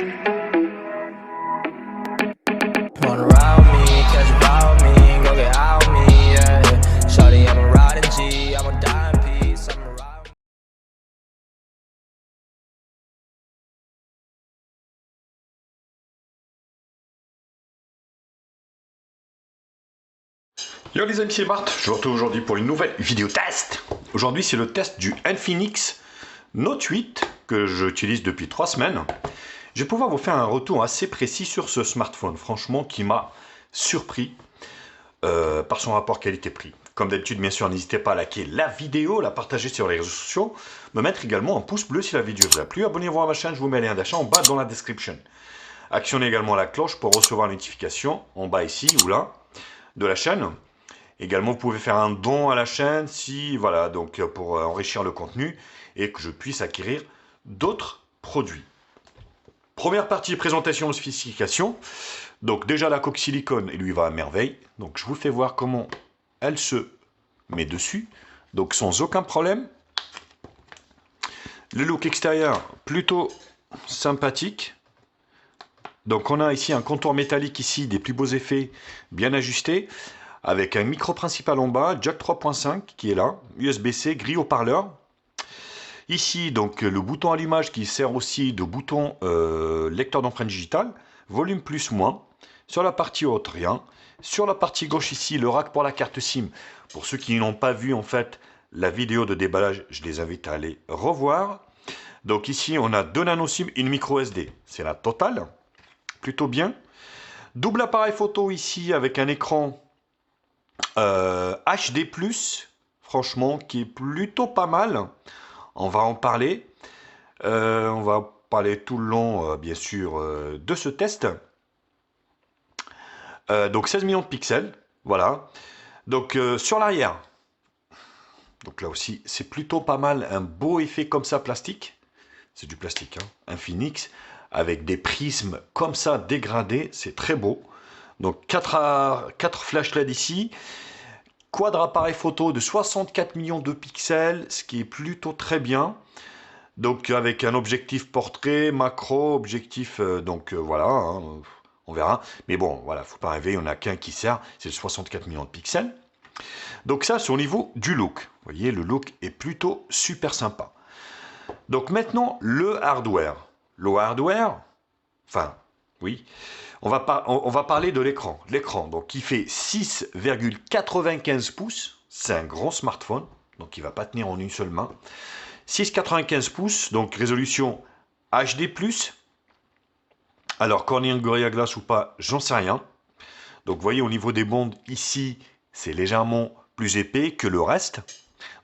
Wanna ride me, catch a vibe me, go get out me, yeah. Shawty, I'm a riding G, I'm a dime piece, I'm a ride. Yo les amis, c'est Bart, je vous retrouve aujourd'hui pour une nouvelle vidéo test. Aujourd'hui c'est le test du Infinix Note 8 que j'utilise depuis 3 semaines. Je vais pouvoir vous faire un retour assez précis sur ce smartphone, franchement qui m'a surpris par son rapport qualité-prix. Comme d'habitude, bien sûr, n'hésitez pas à liker la vidéo, la partager sur les réseaux sociaux, me mettre également un pouce bleu si la vidéo vous a plu. Abonnez-vous à ma chaîne, je vous mets le lien d'achat en bas dans la description. Actionnez également la cloche pour recevoir les notifications en bas ici ou là de la chaîne. Également, vous pouvez faire un don à la chaîne si, voilà, donc pour enrichir le contenu et que je puisse acquérir d'autres produits. Première partie, présentation et spécification. Donc déjà la coque silicone, il lui va à merveille. Donc je vous fais voir comment elle se met dessus. Donc sans aucun problème. Le look extérieur, plutôt sympathique. Donc on a ici un contour métallique ici, des plus beaux effets bien ajustés. Avec un micro principal en bas, jack 3.5 qui est là, USB-C, grille haut-parleur. Ici, donc le bouton allumage qui sert aussi de bouton lecteur d'empreinte digitale, volume plus moins. Sur la partie haute, rien. Sur la partie gauche ici, le rack pour la carte SIM. Pour ceux qui n'ont pas vu en fait la vidéo de déballage, je les invite à aller revoir. Donc ici, on a 2 nano SIM, une micro SD. C'est la totale, plutôt bien. Double appareil photo ici avec un écran HD+, franchement, qui est plutôt pas mal. On va en parler. On va parler tout le long, bien sûr, de ce test. Donc 16 millions de pixels, voilà. Donc sur l'arrière, donc là aussi, c'est plutôt pas mal. Un beau effet comme ça, plastique. C'est du plastique, hein, Infinix, avec des prismes comme ça dégradés. C'est très beau. Donc 4 flash LED ici. Quadre appareil photo de 64 millions de pixels, ce qui est plutôt très bien. Donc avec un objectif portrait, macro, objectif, voilà, hein, on verra. Mais bon, voilà, faut pas rêver, il n'y en a qu'un qui sert, c'est le 64 millions de pixels. Donc ça, c'est au niveau du look. Vous voyez, le look est plutôt super sympa. Donc maintenant, le hardware. Le hardware, enfin, oui, on va parler de l'écran. L'écran, donc qui fait 6,95 pouces. C'est un grand smartphone, donc il ne va pas tenir en une seule main. 6,95 pouces, donc résolution HD+. Alors, Corning Gorilla Glass ou pas, j'en sais rien. Donc, vous voyez, au niveau des bandes, ici, c'est légèrement plus épais que le reste.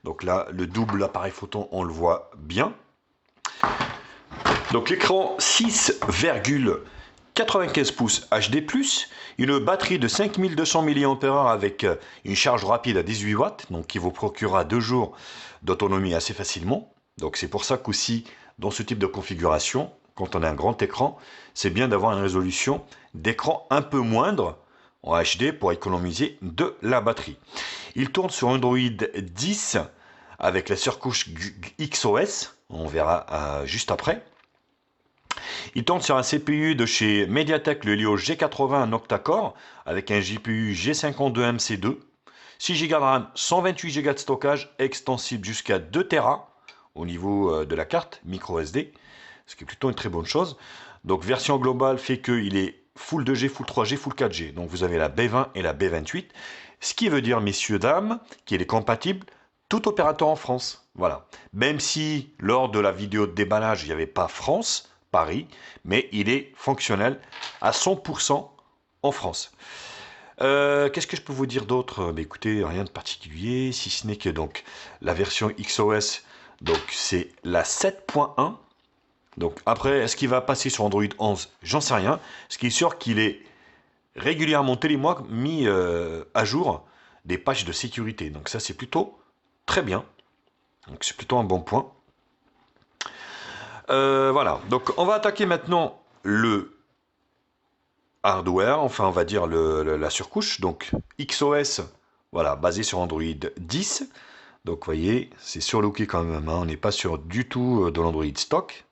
Donc là, le double appareil photo, on le voit bien. Donc, l'écran 6,95 pouces HD+, une batterie de 5200 mAh avec une charge rapide à 18 watts, donc qui vous procurera 2 jours d'autonomie assez facilement. Donc c'est pour ça qu'aussi, dans ce type de configuration, quand on a un grand écran, c'est bien d'avoir une résolution d'écran un peu moindre en HD pour économiser de la batterie. Il tourne sur Android 10 avec la surcouche XOS, on verra juste après. Il tourne sur un CPU de chez Mediatek, le Helio G80 en octa-core, avec un GPU G52MC2, 6 Go de RAM, 128 Go de stockage, extensible jusqu'à 2 Tera au niveau de la carte, micro SD, ce qui est plutôt une très bonne chose. Donc version globale fait qu'il est Full 2G, Full 3G, Full 4G. Donc vous avez la B20 et la B28, ce qui veut dire, messieurs, dames, qu'il est compatible tout opérateur en France. Voilà. Même si lors de la vidéo de déballage, il n'y avait pas France, Paris, mais il est fonctionnel à 100% en France. Qu'est-ce que je peux vous dire d'autre? Écoutez, rien de particulier, si ce n'est que donc la version XOS, donc c'est la 7.1. Donc après, est-ce qu'il va passer sur Android 11? J'en sais rien. Ce qui est sûr qu'il est régulièrement tous les mois mis à jour des patchs de sécurité. Donc ça, c'est plutôt très bien. Donc c'est plutôt un bon point. Voilà, donc on va attaquer maintenant le hardware, enfin on va dire la surcouche, donc XOS, voilà, basé sur Android 10. Donc vous voyez, c'est surlooké quand même, hein, on n'est pas sur du tout de l'Android stock.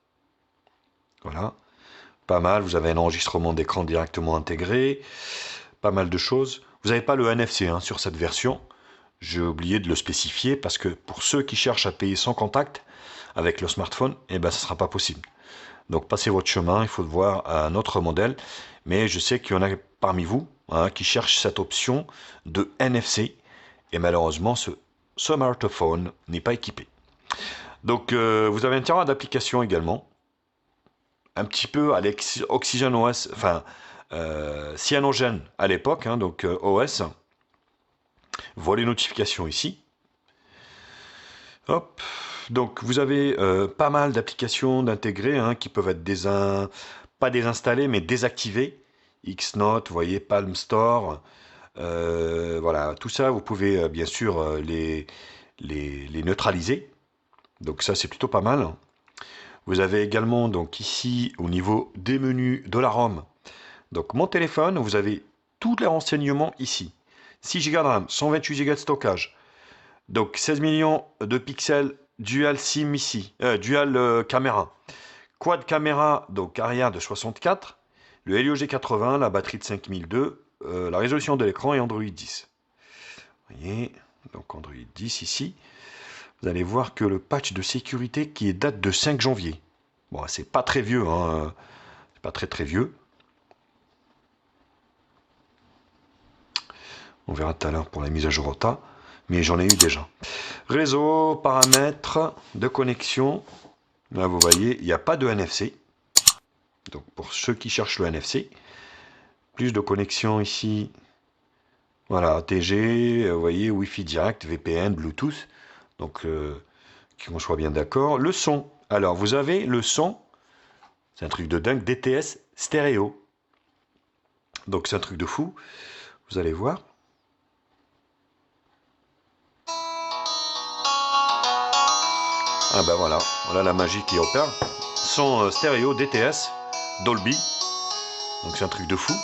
Voilà, Pas mal, vous avez un enregistrement d'écran directement intégré, pas mal de choses. Vous n'avez pas le NFC hein, sur cette version. J'ai oublié de le spécifier parce que pour ceux qui cherchent à payer sans contact avec le smartphone, eh ben, ce ne sera pas possible. Donc passez votre chemin, il faut voir un autre modèle. Mais je sais qu'il y en a parmi vous hein, qui cherchent cette option de NFC. Et malheureusement, ce smartphone n'est pas équipé. Donc vous avez un tiroir d'application également. Un petit peu à l'Oxygen OS, enfin Cyanogen à l'époque, hein, donc OS. Voilà les notifications ici. Hop. Donc vous avez pas mal d'applications d'intégrer hein, qui peuvent être pas désinstallées mais désactivées. Xnote, vous voyez, Palm Store. Voilà, tout ça vous pouvez bien sûr les neutraliser. Donc ça c'est plutôt pas mal. Vous avez également donc ici au niveau des menus de la ROM. Donc mon téléphone, vous avez tous les renseignements ici. 6 Go de RAM, 128 Go de stockage. Donc 16 millions de pixels dual SIM ici, dual caméra. Quad caméra, donc arrière de 64. Le Helio G80, la batterie de 5002, la résolution de l'écran et Android 10. Vous voyez, donc Android 10 ici. Vous allez voir que le patch de sécurité qui date de 5 janvier. Bon, c'est pas très vieux, hein. C'est pas très vieux. On verra tout à l'heure pour la mise à jour OTA, mais j'en ai eu déjà. Réseau, paramètres de connexion. Là, vous voyez, il n'y a pas de NFC. Donc, pour ceux qui cherchent le NFC, plus de connexion ici. Voilà, ATG, vous voyez, Wi-Fi direct, VPN, Bluetooth. Donc, qu'on soit bien d'accord. Le son. Alors, vous avez le son. C'est un truc de dingue. DTS stéréo. Donc, c'est un truc de fou. Vous allez voir. Ah ben voilà, voilà la magie qui opère. Son stéréo DTS, Dolby. Donc c'est un truc de fou.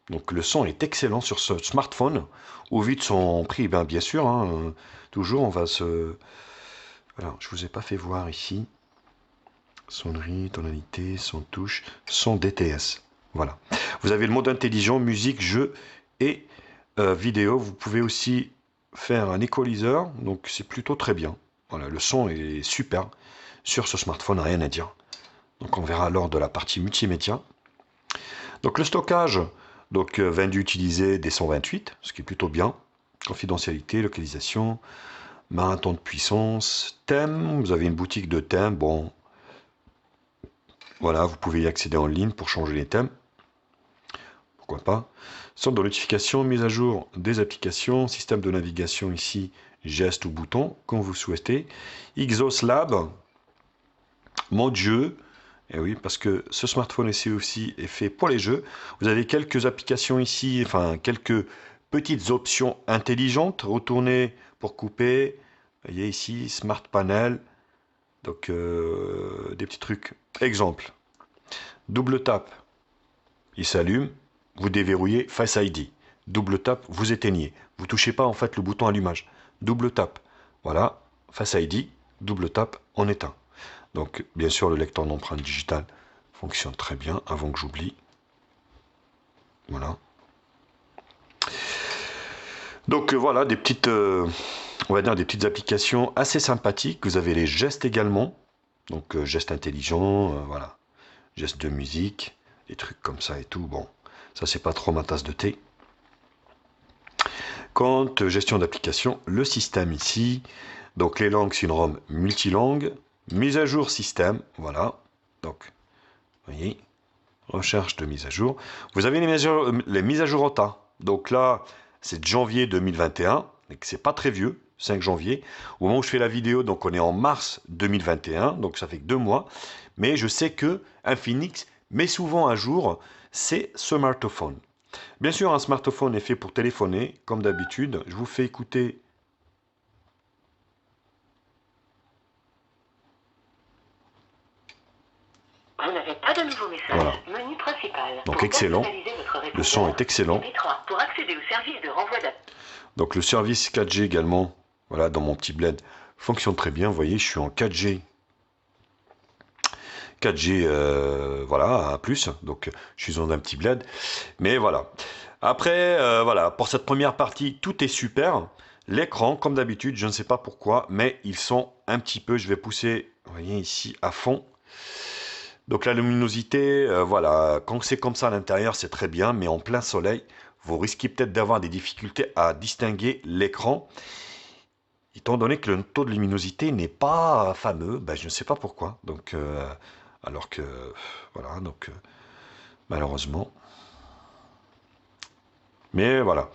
Donc le son est excellent sur ce smartphone. Au vu de son prix, ben bien sûr, hein, toujours on va se... Alors, je vous ai pas fait voir ici. Sonnerie, tonalité, son touche, son DTS. Voilà. Vous avez le mode intelligent, musique, jeu et vidéo. Vous pouvez aussi faire un équaliseur, donc c'est plutôt très bien. Voilà, le son est super sur ce smartphone, rien à dire. Donc on verra lors de la partie multimédia. Donc le stockage, donc 22 utilisé des 128, ce qui est plutôt bien. Confidentialité, localisation, marathon de puissance, thème, vous avez une boutique de thèmes, bon. Voilà, vous pouvez y accéder en ligne pour changer les thèmes. Pourquoi pas. Centre de notification, mise à jour des applications, système de navigation ici, geste ou bouton, comme vous souhaitez. Exos Lab, mode jeu. Et oui, parce que ce smartphone ici aussi est fait pour les jeux. Vous avez quelques applications ici, enfin quelques petites options intelligentes. Retourner pour couper. Vous voyez ici, Smart Panel. Donc des petits trucs. Exemple. Double tap. Il s'allume. Vous déverrouillez Face ID. Double tap, vous éteignez. Vous ne touchez pas en fait le bouton allumage. Double tap. Voilà. Face ID. Double tap, on éteint. Donc, bien sûr, le lecteur d'empreinte digitale fonctionne très bien, avant que j'oublie. Voilà. Donc, voilà, des petites, on va dire, des petites applications assez sympathiques. Vous avez les gestes également. Donc, gestes intelligents, voilà. Gestes de musique, des trucs comme ça et tout. Bon, ça, c'est pas trop ma tasse de thé. Compte, gestion d'application, le système ici. Donc, les langues, c'est une ROM multilangue. Mise à jour système, voilà. Donc, vous voyez, recherche de mise à jour. Vous avez les mises à jour OTA. Donc là, c'est de janvier 2021, et que c'est pas très vieux, 5 janvier. Au moment où je fais la vidéo, donc on est en mars 2021, donc ça fait que 2 mois. Mais je sais que Infinix met souvent à jour ses smartphones. Bien sûr, un smartphone est fait pour téléphoner, comme d'habitude. Je vous fais écouter. Vous n'avez pas de nouveau message. Voilà. Menu principal. Donc Pour excellent. personnaliser votre Le son répondeur, est excellent. tapez 3. Pour accéder au service de renvoi d'appel. Donc le service 4G également, voilà, dans mon petit bled, fonctionne très bien. Vous voyez, je suis en 4G 4G, voilà, plus. Donc, je suis dans un petit bled. Mais voilà. Après, voilà, pour cette première partie, tout est super. L'écran, comme d'habitude, je ne sais pas pourquoi, mais ils sont un petit peu, je vais pousser, vous voyez ici, à fond. Donc la luminosité, voilà, quand c'est comme ça à l'intérieur, c'est très bien, mais en plein soleil, vous risquez peut-être d'avoir des difficultés à distinguer l'écran, étant donné que le taux de luminosité n'est pas fameux, ben, je ne sais pas pourquoi. Donc, alors que, voilà, donc malheureusement. Mais voilà.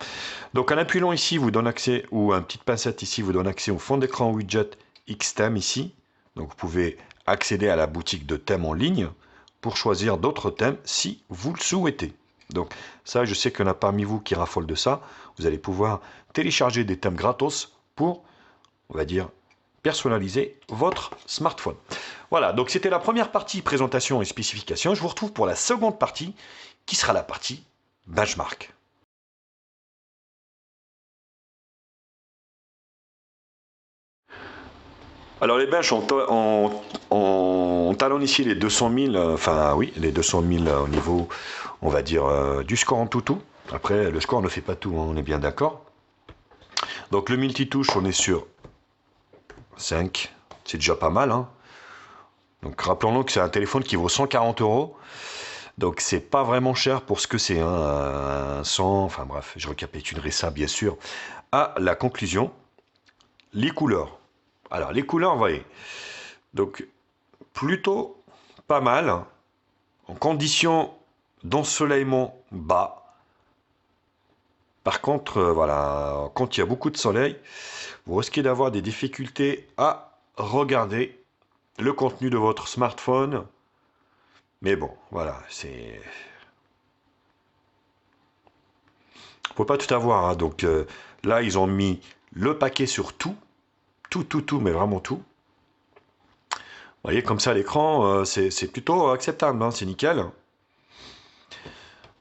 Donc en appuyant ici, vous donne accès, ou une petite pincette ici, vous donne accès au fond d'écran widget Xtheme ici. Donc vous pouvez accéder à la boutique de thèmes en ligne pour choisir d'autres thèmes si vous le souhaitez. Donc ça, je sais qu'il y en a parmi vous qui raffolent de ça. Vous allez pouvoir télécharger des thèmes gratos pour, on va dire, personnaliser votre smartphone. Voilà, donc c'était la première partie présentation et spécification. Je vous retrouve pour la seconde partie qui sera la partie benchmark. Alors les benches, on talonne ici les 200 000, enfin oui, les 200 000 au niveau, on va dire, du score en tout. Après, le score ne fait pas tout, hein, on est bien d'accord. Donc le multitouche, on est sur 5, c'est déjà pas mal. Hein. Donc rappelons-nous que c'est un téléphone qui vaut 140 €. Donc c'est pas vraiment cher pour ce que c'est, hein, 100, enfin bref, je récapitulerai ça bien sûr. À la conclusion, les couleurs. Alors, les couleurs, vous voyez, donc plutôt pas mal, en conditions d'ensoleillement bas. Par contre, voilà, quand il y a beaucoup de soleil, vous risquez d'avoir des difficultés à regarder le contenu de votre smartphone. Mais bon, voilà, c'est... Faut pas tout avoir, hein. Donc là, ils ont mis le paquet sur tout, mais vraiment tout. Vous voyez, comme ça, l'écran, c'est plutôt acceptable, hein, c'est nickel.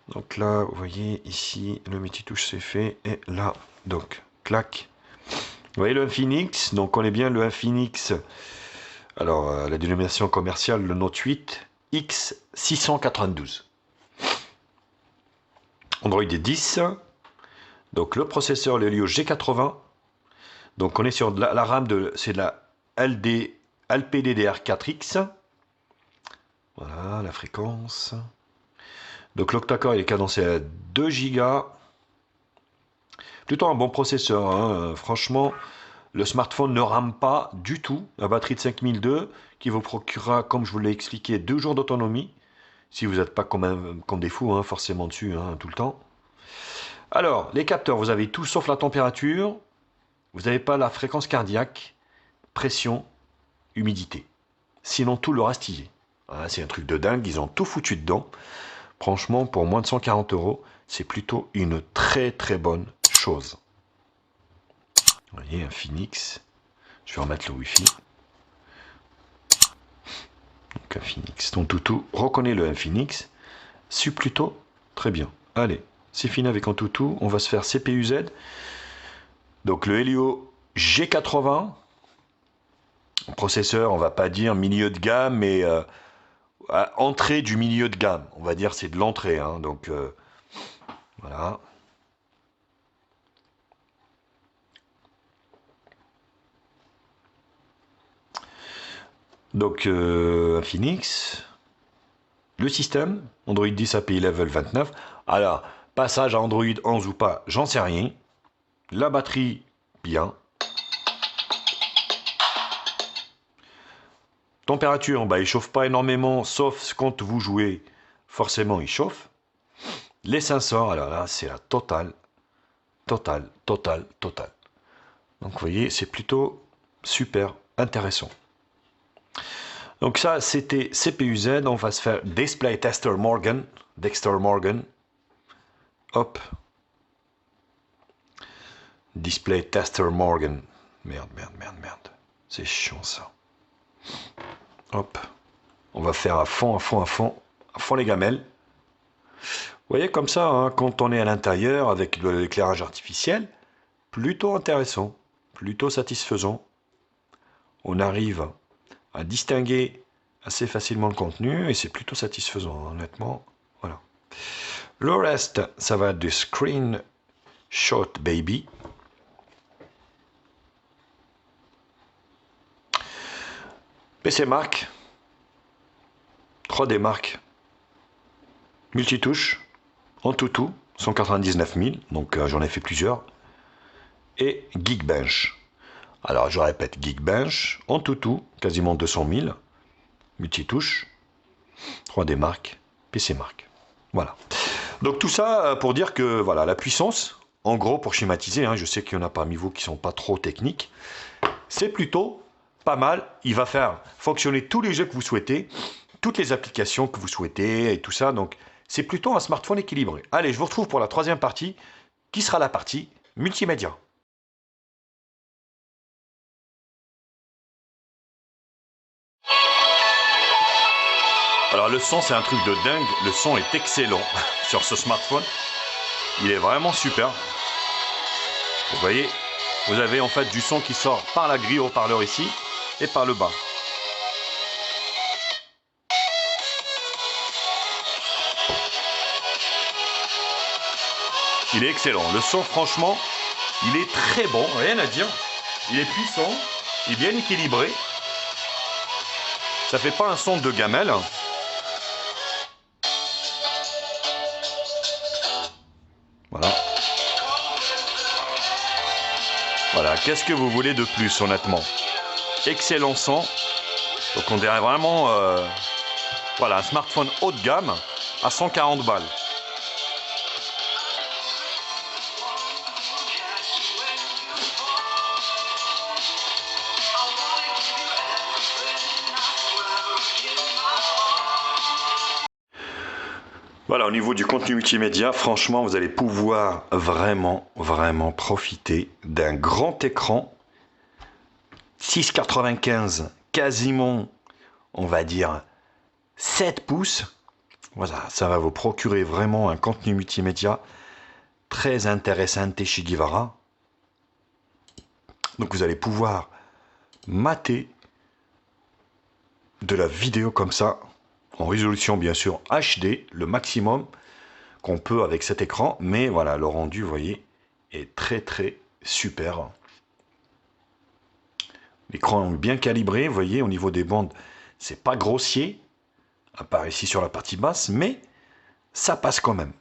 Donc là, vous voyez, ici, le multitouche c'est fait, et là, donc, clac. Vous voyez le Infinix, donc on est bien le Infinix, alors la dénomination commerciale, le Note 8 X692. Android est 10, donc le processeur, le Helio G80, donc on est sur de la RAM, c'est de la LPDDR4X. Voilà la fréquence. Donc l'octa-core il est cadencé à 2 Go. Plutôt un bon processeur. Hein. Franchement, le smartphone ne rame pas du tout. La batterie de 5002 qui vous procurera, comme je vous l'ai expliqué, 2 jours d'autonomie. Si vous n'êtes pas comme des fous, hein, forcément dessus, hein, tout le temps. Alors, les capteurs, vous avez tout sauf la température. Vous n'avez pas la fréquence cardiaque, pression, humidité. Sinon, tout le reste y est. Voilà, c'est un truc de dingue, ils ont tout foutu dedans. Franchement, pour moins de 140 €, c'est plutôt une très très bonne chose. Vous voyez, un Phoenix. Je vais remettre le Wi-Fi. Donc un Phoenix. Ton toutou reconnaît le Phoenix. C'est plutôt très bien. Allez, c'est fini avec un toutou. On va se faire CPU-Z. Donc le Helio G80. Processeur, on va pas dire milieu de gamme, mais entrée du milieu de gamme. On va dire c'est de l'entrée. Hein, donc voilà. Donc un Phoenix. Le système, Android 10 API Level 29. Alors, passage à Android 11 ou pas, j'en sais rien. La batterie, bien. Température, bah, il ne chauffe pas énormément, sauf quand vous jouez, forcément il chauffe. Les sensors, alors là, c'est la totale. Donc vous voyez, c'est plutôt super intéressant. Donc ça, c'était CPU-Z. On va se faire Display Tester Morgan. Dexter Morgan. Hop. Display Tester Morgan. Merde. C'est chiant ça. Hop. On va faire à fond les gamelles. Vous voyez comme ça, hein, quand on est à l'intérieur avec l'éclairage artificiel, plutôt intéressant, plutôt satisfaisant. On arrive à distinguer assez facilement le contenu et c'est plutôt satisfaisant, honnêtement. Voilà. Le reste, ça va être du Screenshot Baby. PC Mark, 3D Mark, multitouche, en tout, 199 000, donc j'en ai fait plusieurs, et Geekbench. Alors je répète, Geekbench, en tout, quasiment 200 000, multitouche, 3D Mark, PC Mark. Voilà. Donc tout ça pour dire que voilà, la puissance, en gros pour schématiser, hein, je sais qu'il y en a parmi vous qui ne sont pas trop techniques, c'est plutôt pas mal. Il va faire fonctionner tous les jeux que vous souhaitez, toutes les applications que vous souhaitez et tout ça. Donc c'est plutôt un smartphone équilibré. Allez, je vous retrouve pour la troisième partie, qui sera la partie multimédia. Alors le son, c'est un truc de dingue. Le son est excellent sur ce smartphone. Il est vraiment super. Vous voyez, vous avez en fait du son qui sort par la grille haut-parleur ici et par le bas. Il est excellent. Le son, franchement, il est très bon. Rien à dire. Il est puissant. Il est bien équilibré. Ça fait pas un son de gamelle. Voilà. Voilà, qu'est-ce que vous voulez de plus, honnêtement? Excellent son. Donc on dirait vraiment voilà, un smartphone haut de gamme à 140 balles. Voilà, au niveau du contenu multimédia, franchement, vous allez pouvoir vraiment profiter d'un grand écran 6,95, quasiment, on va dire, 7 pouces. Voilà, ça va vous procurer vraiment un contenu multimédia très intéressant chez Guevara. Donc vous allez pouvoir mater de la vidéo comme ça, en résolution bien sûr HD, le maximum qu'on peut avec cet écran, mais voilà, le rendu, vous voyez, est très super. L'écran est bien calibré, vous voyez, au niveau des bandes, c'est pas grossier, à part ici sur la partie basse, mais ça passe quand même.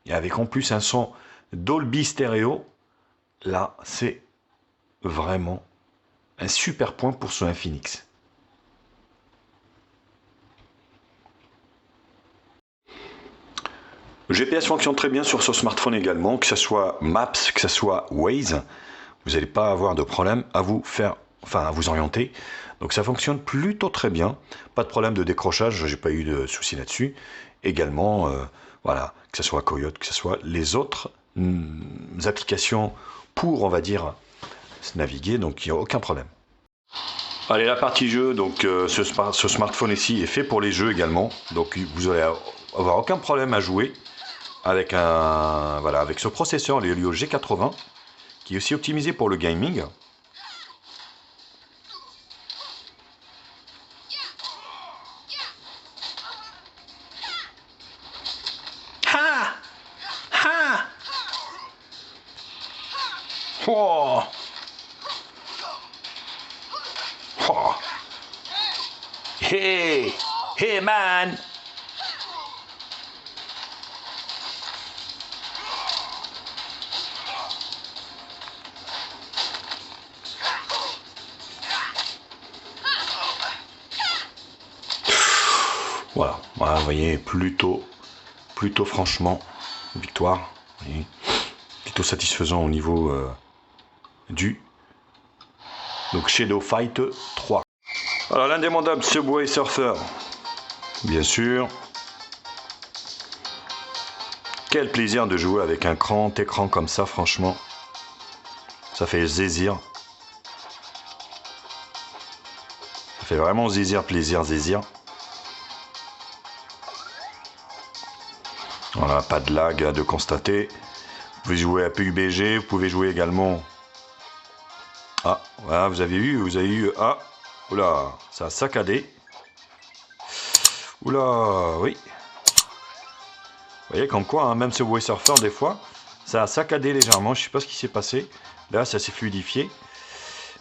Et avec en plus un son Dolby Stereo, là, c'est vraiment un super point pour ce Infinix. Le GPS fonctionne très bien sur ce smartphone également, que ce soit Maps, que ce soit Waze. Vous n'allez pas avoir de problème à vous faire, enfin à vous orienter. Donc ça fonctionne plutôt très bien. Pas de problème de décrochage, j'ai pas eu de soucis là-dessus. Également, voilà, que ce soit Coyote, que ce soit les autres applications pour, on va dire, naviguer, donc il n'y a aucun problème. Allez, la partie jeu, donc ce smartphone ici est fait pour les jeux également. Donc vous allez avoir aucun problème à jouer avec avec ce processeur, l'Helio G80, qui est aussi optimisé pour le gaming. Ha! Ha! Oh! Oh! Hey! Hey man! Voilà, voilà, vous voyez, plutôt franchement, victoire, vous voyez, plutôt satisfaisant au niveau du donc Shadow Fight 3. Alors l'indémodable Subway Surfer, bien sûr. Quel plaisir de jouer avec un grand écran comme ça, franchement. Ça fait zésir. Ça fait vraiment zésir, plaisir, zésir. Voilà, pas de lag de constater. Vous pouvez jouer à PUBG, vous pouvez jouer également. Ah, voilà, vous avez eu, ah, oula, ça a saccadé. Oula, oui. Vous voyez comme quoi, hein, même ce Subway Surfer, des fois, ça a saccadé légèrement. Je sais pas ce qui s'est passé. Là, ça s'est fluidifié.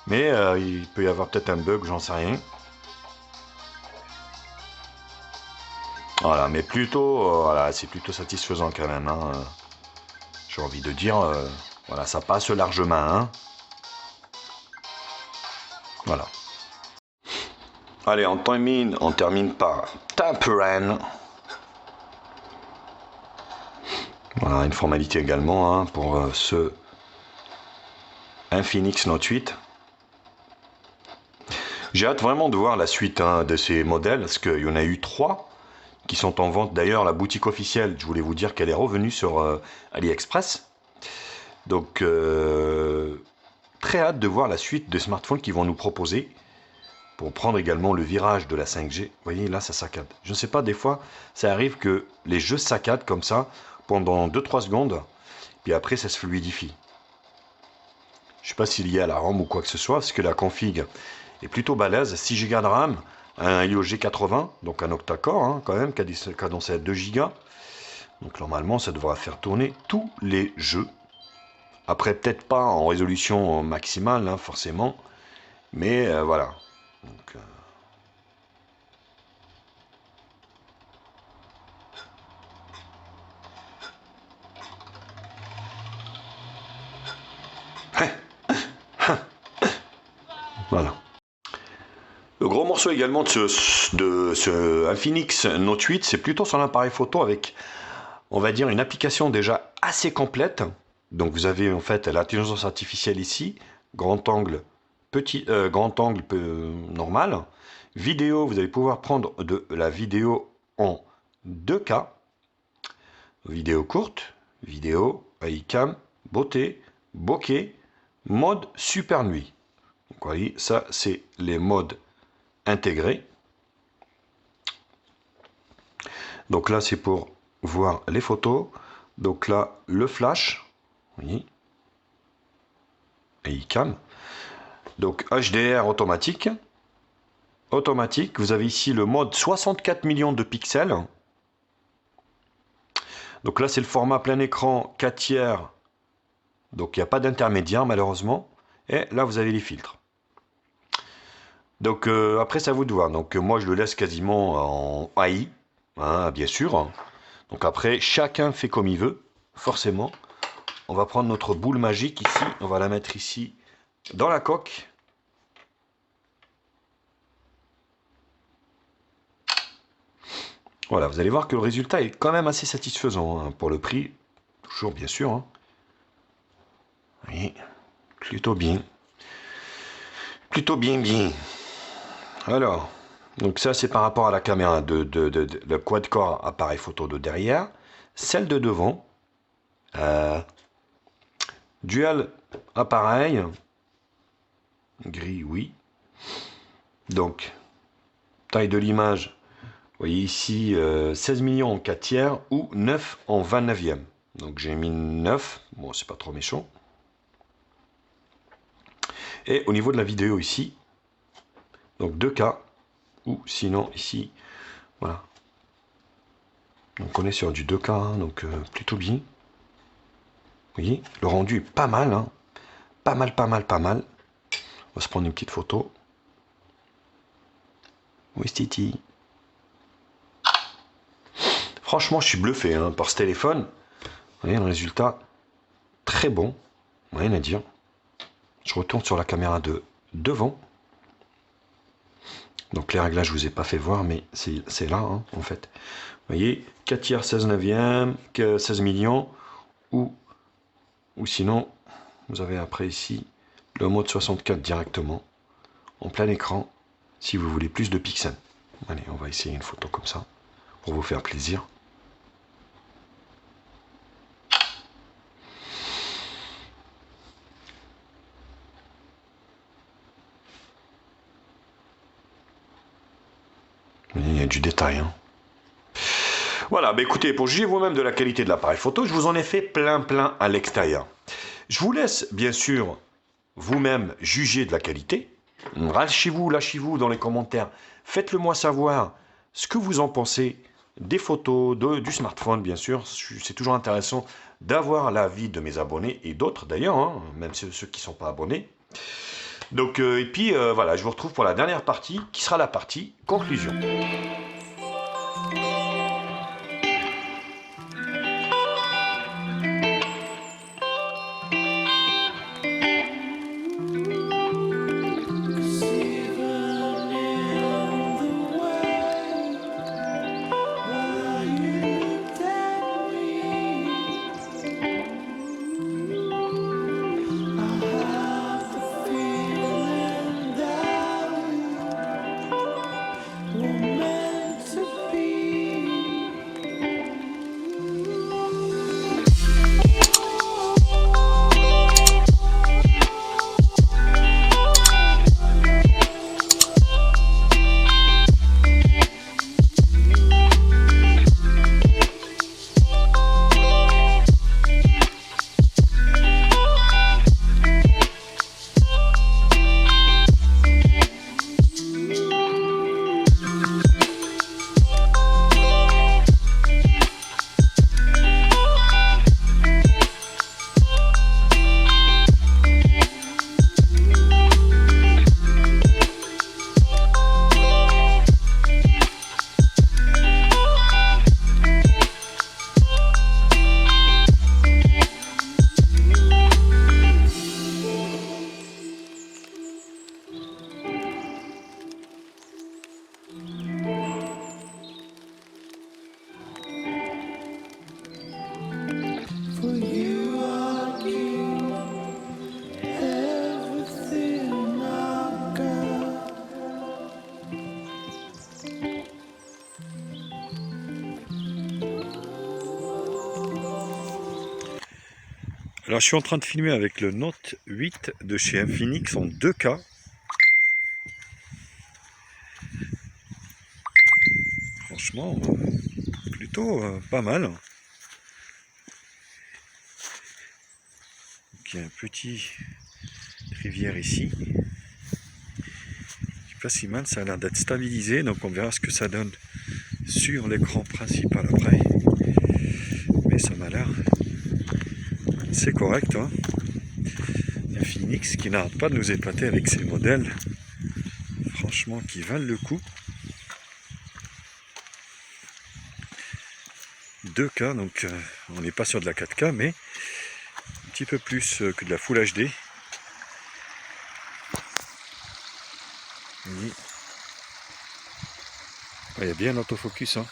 Mais il peut y avoir peut-être un bug, j'en sais rien. Voilà, mais plutôt, voilà, c'est plutôt satisfaisant quand même. Hein. J'ai envie de dire, voilà, ça passe largement. Hein. Voilà. Allez, on termine par Tamperan. Voilà, une formalité également hein, pour ce Infinix Note 8. J'ai hâte vraiment de voir la suite hein, de ces modèles, parce qu'il y en a eu 3 qui sont en vente. D'ailleurs, la boutique officielle, je voulais vous dire qu'elle est revenue sur AliExpress. Donc, très hâte de voir la suite des smartphones qu'ils vont nous proposer pour prendre également le virage de la 5G. Vous voyez, là, ça saccade. Je ne sais pas, des fois, ça arrive que les jeux saccadent comme ça pendant 2-3 secondes, puis après, ça se fluidifie. Je ne sais pas s'il y a la RAM ou quoi que ce soit, parce que la config est plutôt balèze. 6 Go de RAM, un Helio G80, donc un octa-core hein, quand même, cadencé à 2 Go. Donc normalement, ça devra faire tourner tous les jeux. Après, peut-être pas en résolution maximale, hein, forcément, mais voilà. Donc, voilà. Le gros morceau également de ce Infinix Note 8, c'est plutôt son appareil photo avec, on va dire, une application déjà assez complète. Donc vous avez en fait l'intelligence artificielle ici, grand angle, normal. Vidéo, vous allez pouvoir prendre de la vidéo en 2K. Vidéo courte, vidéo, iCam, beauté, bokeh, mode super nuit. Donc, vous voyez, ça c'est les modes intégrés. Donc là c'est pour voir les photos. Donc là le flash, oui, et iCam. Donc HDR automatique. Vous avez ici le mode 64 millions de pixels. Donc là c'est le format plein écran 4 tiers. Donc il n'y a pas d'intermédiaire malheureusement. Et là vous avez les filtres. Donc après c'est à vous de voir. Donc moi je le laisse quasiment en AI, hein, bien sûr. Donc après chacun fait comme il veut, forcément. On va prendre notre boule magique ici, on va la mettre ici dans la coque. Voilà, vous allez voir que le résultat est quand même assez satisfaisant hein, pour le prix, toujours bien sûr. Hein. Oui, plutôt bien. Plutôt bien. Alors, donc ça c'est par rapport à la caméra le quad-core appareil photo de derrière, celle de devant, dual appareil, gris oui, donc taille de l'image, vous voyez ici 16 millions en 4 tiers ou 9 en 29e, donc j'ai mis 9, bon c'est pas trop méchant, et au niveau de la vidéo ici, donc 2K, ou sinon ici, voilà. Donc on est sur du 2K, hein, donc plutôt bien. Vous voyez, le rendu est pas mal, hein. Pas mal. On va se prendre une petite photo. Oui, Titi. Franchement, je suis bluffé hein, par ce téléphone. Vous voyez, le résultat, très bon. Rien à dire. Je retourne sur la caméra de devant. Donc les réglages, je ne vous ai pas fait voir, mais c'est là, hein, en fait. Vous voyez, 4 tiers, 16 neuvième, 16 millions, ou sinon, vous avez après ici, le mode 64 directement, en plein écran, si vous voulez plus de pixels. Allez, on va essayer une photo comme ça, pour vous faire plaisir. Il y a du détail, hein. Voilà, bah écoutez, pour juger vous-même de la qualité de l'appareil photo, je vous en ai fait plein à l'extérieur. Je vous laisse, bien sûr, vous-même juger de la qualité. Lâchez-vous dans les commentaires. Faites-le moi savoir ce que vous en pensez des photos, du smartphone, bien sûr. C'est toujours intéressant d'avoir l'avis de mes abonnés et d'autres d'ailleurs, hein, même ceux qui ne sont pas abonnés. Donc, et puis voilà, je vous retrouve pour la dernière partie, qui sera la partie conclusion. Alors je suis en train de filmer avec le Note 8 de chez Infinix en 2K. Franchement, plutôt pas mal. Donc, il y a un petit rivière ici. C'est pas si mal, ça a l'air d'être stabilisé, donc on verra ce que ça donne sur l'écran principal après. Mais ça m'a l'air... c'est correct, hein. Infinix qui n'arrête pas de nous épater avec ses modèles, franchement, qui valent le coup. 2K, donc on n'est pas sur de la 4K, mais un petit peu plus que de la Full HD. Il y a bien l'autofocus, hein.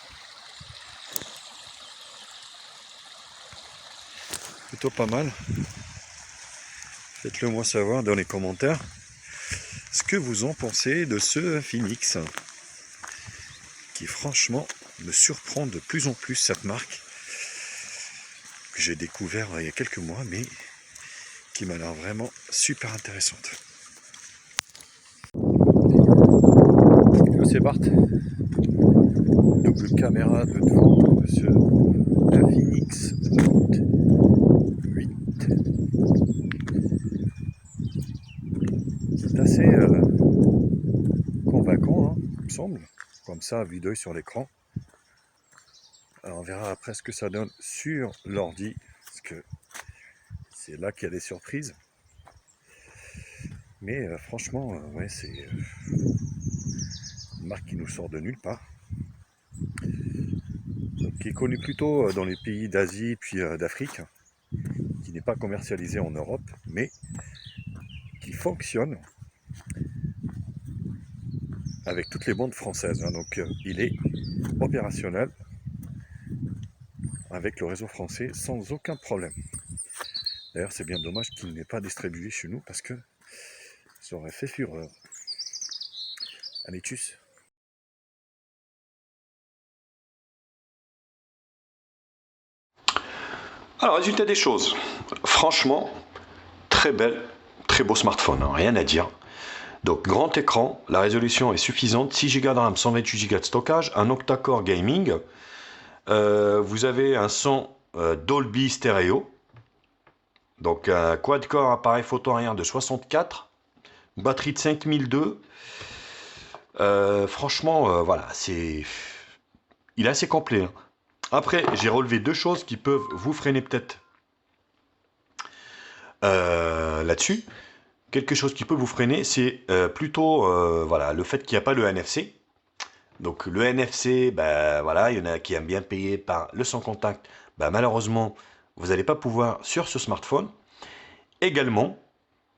Plutôt pas mal. Faites-le moi savoir dans les commentaires ce que vous en pensez de ce Infinix qui franchement me surprend de plus en plus, cette marque que j'ai découvert il y a quelques mois, mais qui m'a l'air vraiment super intéressante. C'est Bart, double caméra de devant de ce Infinix Note 8. C'est assez convaincant, hein, il me semble, comme ça, à vue d'œil sur l'écran. Alors on verra après ce que ça donne sur l'ordi, parce que c'est là qu'il y a des surprises. Mais franchement, ouais, c'est une marque qui nous sort de nulle part. Donc, qui est connue plutôt dans les pays d'Asie puis d'Afrique, qui n'est pas commercialisée en Europe, mais qui fonctionne avec toutes les bandes françaises, hein. Donc il est opérationnel avec le réseau français sans aucun problème. D'ailleurs c'est bien dommage qu'il n'ait pas distribué chez nous, parce que ça aurait fait fureur. Allez, tchuss. Alors, résultat des choses, franchement, très belle, très beau smartphone, hein, rien à dire. Donc, grand écran, la résolution est suffisante, 6 Go de RAM, 128 Go de stockage, un octa-core gaming. Vous avez un son Dolby stéréo, donc un quad-core appareil photo arrière de 64, batterie de 5002, Franchement, voilà, il est assez complet, hein. Après, j'ai relevé deux choses qui peuvent vous freiner peut-être là-dessus. Quelque chose qui peut vous freiner, c'est plutôt voilà, le fait qu'il n'y a pas le NFC. Donc le NFC, ben, voilà, il y en a qui aiment bien payer par le sans contact. Ben, malheureusement, vous n'allez pas pouvoir sur ce smartphone. Également,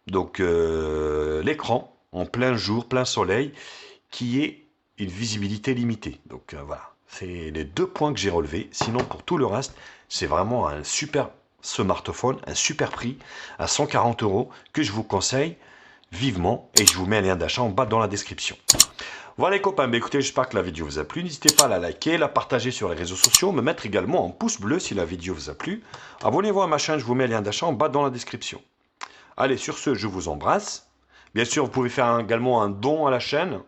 donc l'écran en plein jour, plein soleil, qui est une visibilité limitée. Donc voilà, c'est les deux points que j'ai relevés. Sinon, pour tout le reste, c'est vraiment un super smartphone, un super prix à 140 € que je vous conseille vivement. Et je vous mets un lien d'achat en bas dans la description. Voilà les copains, bah écoutez, j'espère que la vidéo vous a plu. N'hésitez pas à la liker, la partager sur les réseaux sociaux, me mettre également un pouce bleu si la vidéo vous a plu. Abonnez-vous à ma chaîne, je vous mets le lien d'achat en bas dans la description. Allez, sur ce, je vous embrasse. Bien sûr, vous pouvez faire également un don à la chaîne.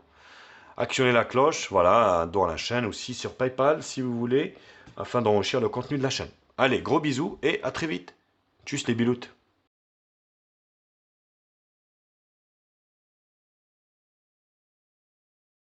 Actionnez la cloche, voilà, un don à la chaîne aussi sur PayPal si vous voulez, afin d'enrichir le contenu de la chaîne. Allez, gros bisous et à très vite. Tchuss les biloutes.